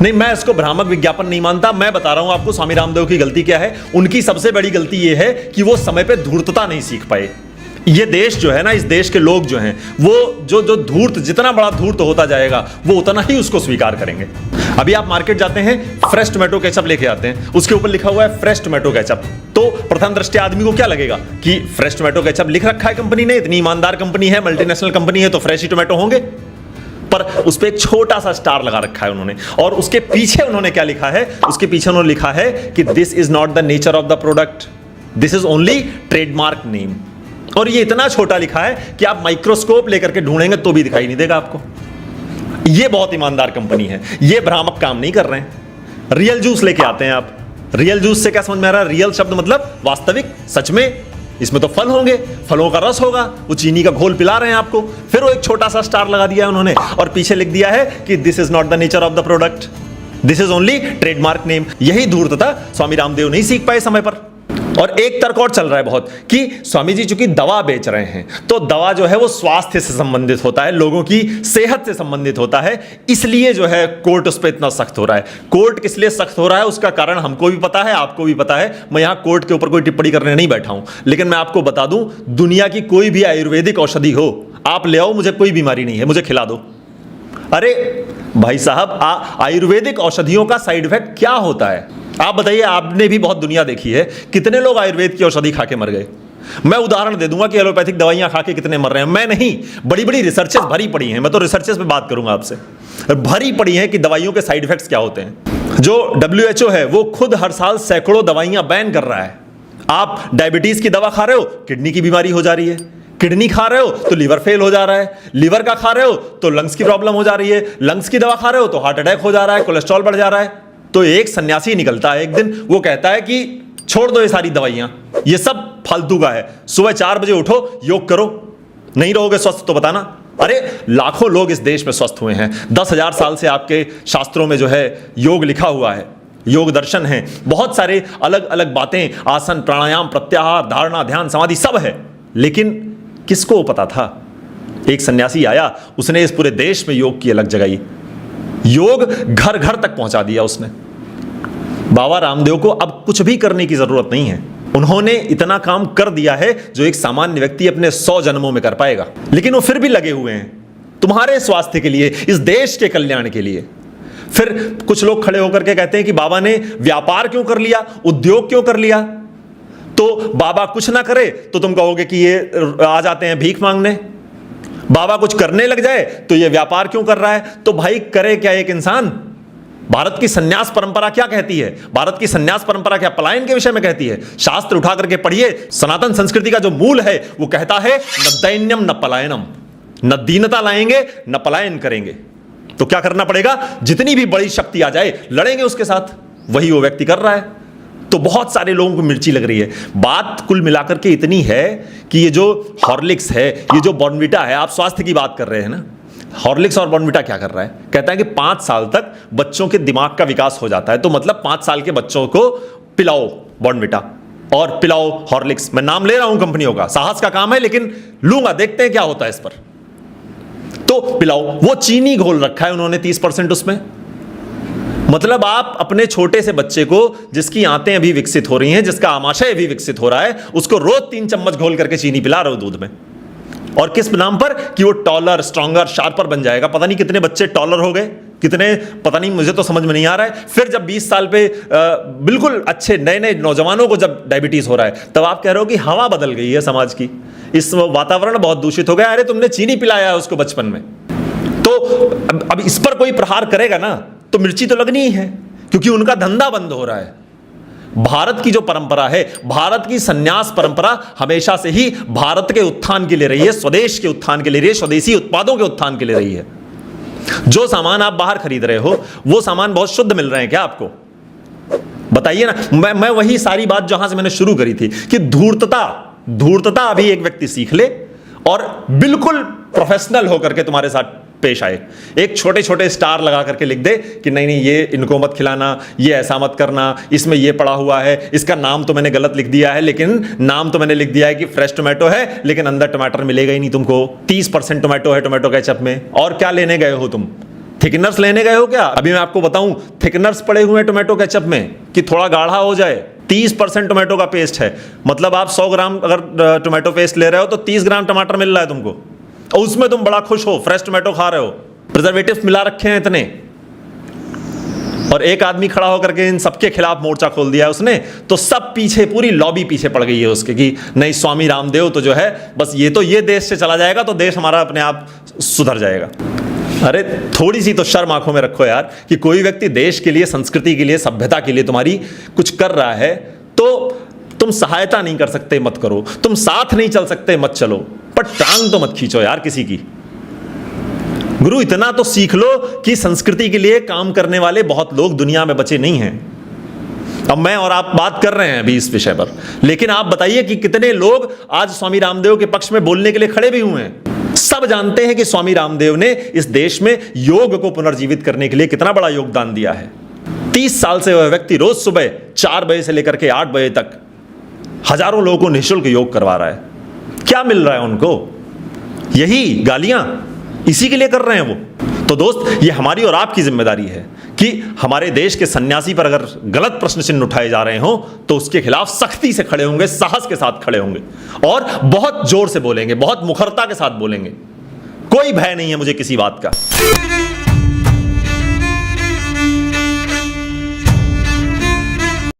नहीं, मैं इसको भ्रामक विज्ञापन नहीं मानता। मैं बता रहा हूं आपको स्वामी रामदेव की गलती क्या है। उनकी सबसे बड़ी गलती यह है कि वो समय पे धूर्तता नहीं सीख पाए। ये देश जो है ना, इस देश के लोग जो हैं, वो जो धूर्त, जितना बड़ा धूर्त होता जाएगा वो उतना ही उसको स्वीकार करेंगे। अभी आप मार्केट जाते हैं, फ्रेश टोमेटो केचप लेके आते हैं, उसके ऊपर लिखा हुआ है फ्रेश टोमेटो केचप। तो प्रथम दृष्टया आदमी को क्या लगेगा कि फ्रेश टोमेटो केचप लिख रखा है कंपनी ने, इतनी ईमानदार कंपनी है, मल्टीनेशनल कंपनी है, तो फ्रेश ही टोमेटो होंगे। पर उस पर एक छोटा सा स्टार लगा रखा है उन्होंने, और उसके पीछे उन्होंने क्या लिखा है? उसके पीछे उन्होंने लिखा है कि this is not the nature of the product, this is only trademark name. और ये इतना छोटा लिखा है कि आप माइक्रोस्कोप लेकर के ढूंढेंगे तो भी दिखाई नहीं देगा आपको। ये बहुत ईमानदार कंपनी है, ये भ्रामक काम नहीं कर रहे हैं। रियल जूस लेके आते हैं आप, रियल जूस से क्या समझ में आ रहा है? रियल शब्द मतलब वास्तविक, सच में। इसमें तो फल होंगे, फलों का रस होगा, वो चीनी का घोल पिला रहे हैं आपको। फिर वो एक छोटा सा स्टार लगा दिया है उन्होंने, और पीछे लिख दिया है कि this is not the nature of the product, this is only trademark name. यही धूर्तता स्वामी रामदेव नहीं सीख पाए समय पर। और एक तर्क और चल रहा है बहुत कि स्वामी जी चूंकि दवा बेच रहे हैं, तो दवा जो है वो स्वास्थ्य से संबंधित होता है, लोगों की सेहत से संबंधित होता है, इसलिए जो है कोर्ट उस पर इतना सख्त हो रहा है। कोर्ट किस लिए सख्त हो रहा है उसका कारण हमको भी पता है, आपको भी पता है। मैं यहां कोर्ट के ऊपर कोई टिप्पणी करने नहीं बैठा हूं, लेकिन मैं आपको बता दूं, दुनिया की कोई भी आयुर्वेदिक औषधि हो, आप ले आओ, मुझे कोई बीमारी नहीं है, मुझे खिला दो। अरे भाई साहब, आयुर्वेदिक औषधियों का साइड इफेक्ट क्या होता है आप बताइए? आपने भी बहुत दुनिया देखी है, कितने लोग आयुर्वेद की औषधि खा के मर गए। मैं उदाहरण दे दूंगा कि एलोपैथिक दवाइयां खा के कितने मर रहे हैं। मैं नहीं, बड़ी बड़ी रिसर्चेस भरी पड़ी हैं, मैं तो रिसर्चेस पे बात करूंगा आपसे, भरी पड़ी हैं कि दवाइयों के साइड इफेक्ट्स क्या होते हैं। जो WHO है वो खुद हर साल सैकड़ों दवाइयां बैन कर रहा है। आप डायबिटीज की दवा खा रहे हो, किडनी की बीमारी हो जा रही है, किडनी खा रहे हो तो लीवर फेल हो जा रहा है, लीवर का खा रहे हो तो लंग्स की प्रॉब्लम हो जा रही है, लंग्स की दवा खा रहे हो तो हार्ट अटैक हो जा रहा है, कोलेस्ट्रॉल बढ़ जा रहा है। तो एक सन्यासी निकलता है एक दिन, वो कहता है कि छोड़ दो ये सारी दवाइयां, ये सब फालतू का है, सुबह 4 बजे उठो, योग करो, नहीं रहोगे स्वस्थ तो बताना। अरे लाखों लोग इस देश में स्वस्थ हुए हैं, 10,000 साल से आपके शास्त्रों में जो है योग लिखा हुआ है, योग दर्शन है, बहुत सारे अलग अलग बातें, आसन, प्राणायाम, प्रत्याहार, धारणा, ध्यान, समाधि सब है। लेकिन किसको पता था? एक सन्यासी आया, उसने इस पूरे देश में योग की अलग जगाई, योग घर घर तक पहुंचा दिया उसने। बाबा रामदेव को अब कुछ भी करने की जरूरत नहीं है, उन्होंने इतना काम कर दिया है जो एक सामान्य व्यक्ति अपने 100 जन्मों में कर पाएगा। लेकिन वो फिर भी लगे हुए हैं तुम्हारे स्वास्थ्य के लिए, इस देश के कल्याण के लिए। फिर कुछ लोग खड़े होकर के कहते हैं कि बाबा ने व्यापार क्यों कर लिया, उद्योग क्यों कर लिया? तो बाबा कुछ ना करे तो तुम कहोगे कि ये आ जाते हैं भीख मांगने, बाबा कुछ करने लग जाए तो ये व्यापार क्यों कर रहा है? तो भाई करे क्या एक इंसान? भारत की सन्यास परंपरा क्या कहती है? भारत की सन्यास परंपरा क्या पलायन के विषय में कहती है? शास्त्र उठा करके पढ़िए, सनातन संस्कृति का जो मूल है वो कहता है न दैन्यम न पलायनम, न दीनता लाएंगे न पलायन करेंगे। तो क्या करना पड़ेगा? जितनी भी बड़ी शक्ति आ जाए लड़ेंगे उसके साथ। वही वो व्यक्ति कर रहा है। तो बहुत सारे लोगों को मिर्ची लग रही है। बात कुल मिलाकर के इतनी है कि ये जो हॉर्लिक्स है, ये जो बॉर्नविटा है, आप स्वास्थ्य की बात कर रहे हैं ना, हॉर्लिक्स और बॉर्नविटा क्या कर रहा है? कहता है कि 5 साल तक बच्चों के दिमाग का विकास हो जाता है, तो मतलब 5 साल के बच्चों को पिलाओ बॉर्नविटा और पिलाओ हॉर्लिक्स। मैं नाम ले रहा हूं कंपनियों का, साहस का काम है लेकिन लूंगा, देखते हैं क्या होता है इस पर। तो पिलाओ, वो चीनी घोल रखा है उन्होंने 30% उसमें। मतलब आप अपने छोटे से बच्चे को, जिसकी आंतें अभी विकसित हो रही हैं, जिसका आमाशय अभी विकसित हो रहा है, उसको रोज 3 चम्मच घोल करके चीनी पिला रहे हो दूध में। और किस नाम पर? कि वो टॉलर, स्ट्रॉन्गर, शार्पर बन जाएगा। पता नहीं कितने बच्चे टॉलर हो गए, कितने पता नहीं, मुझे तो समझ में नहीं आ रहा है। फिर जब 20 साल पे बिल्कुल अच्छे नए नए नौजवानों को जब डायबिटीज हो रहा है, तब आप कह रहे हो कि हवा बदल गई है समाज की, इस वातावरण बहुत दूषित हो गया। अरे तुमने चीनी पिलाया है उसको बचपन में। तो अब इस पर कोई प्रहार करेगा ना तो मिर्ची तो लगनी ही है, क्योंकि उनका धंधा बंद हो रहा है। भारत की जो परंपरा है, भारत की सन्यास परंपरा हमेशा से ही भारत के उत्थान के लिए रही है, स्वदेश के उत्थान के लिए रही है, स्वदेशी उत्पादों के उत्थान के लिए रही है। जो सामान आप बाहर खरीद रहे हो वो सामान बहुत शुद्ध मिल रहे हैं क्या आपको? बताइए ना। मैं वही सारी बात जहां से मैंने शुरू करी थी कि धूर्तता अभी एक व्यक्ति सीख ले और बिल्कुल प्रोफेशनल होकर के तुम्हारे साथ पेश आए। एक छोटे छोटे स्टार लगा करके लिख दे कि नहीं नहीं, ये इनको मत खिलाना, ये ऐसा मत करना, इसमें ये पड़ा हुआ है, इसका नाम तो मैंने गलत लिख दिया है, लेकिन नाम तो मैंने लिख दिया है कि फ्रेश टोमेटो है, लेकिन अंदर टमाटर मिलेगा ही नहीं तुमको। 30% टोमेटो है टोमेटो केचप में, और क्या लेने गए हो तुम? थिकनर्स लेने गए हो क्या? अभी मैं आपको बताऊं, थिकनर्स पड़े हुए हैं टोमेटो केचप में कि थोड़ा गाढ़ा हो जाए। 30% टोमेटो का पेस्ट है, मतलब आप 100 ग्राम अगर टोमेटो पेस्ट ले रहे हो तो 30 ग्राम टमाटर मिल रहा है तुमको, और उसमें तुम बड़ा खुश हो, फ्रेश टोमेटो खा रहे हो। प्रिजर्वेटिव्स मिला रखे हैं इतने, और एक आदमी खड़ा होकर के इन सबके खिलाफ मोर्चा खोल दिया है उसने, तो सब पीछे, पूरी लॉबी पीछे पड़ गई है उसके कि नहीं, स्वामी रामदेव तो जो है बस ये देश से चला जाएगा तो देश हमारा अपने आप सुधर जाएगा। अरे थोड़ी सी तो शर्म आंखों में रखो यार, कि कोई व्यक्ति देश के लिए, संस्कृति के लिए, सभ्यता के लिए तुम्हारी कुछ कर रहा है तो तुम सहायता नहीं कर सकते, मत करो। तुम साथ नहीं चल सकते, मत चलो, पर टांग तो मत खींचो यार किसी की। गुरु इतना तो सीख लो कि संस्कृति के लिए काम करने वाले बहुत लोग दुनिया में बचे नहीं हैं। अब मैं और आप बात कर रहे हैं अभी इस विषय पर, लेकिन आप बताइए कि कितने लोग आज स्वामी रामदेव के पक्ष में बोलने के लिए खड़े भी हुए हैं। सब जानते हैं कि स्वामी रामदेव ने इस देश में योग को पुनर्जीवित करने के लिए कितना बड़ा योगदान दिया है। 30 साल से वह व्यक्ति रोज सुबह 4 बजे से लेकर के 8 बजे तक हजारों लोगों को निःशुल्क योग करवा रहा है। क्या मिल रहा है उनको? यही गालियां, इसी के लिए कर रहे हैं वो। तो दोस्त, ये हमारी और आपकी जिम्मेदारी है कि हमारे देश के सन्यासी पर अगर गलत प्रश्न चिन्ह उठाए जा रहे हो तो उसके खिलाफ सख्ती से खड़े होंगे, साहस के साथ खड़े होंगे, और बहुत जोर से बोलेंगे, बहुत मुखरता के साथ बोलेंगे। कोई भय नहीं है मुझे किसी बात का।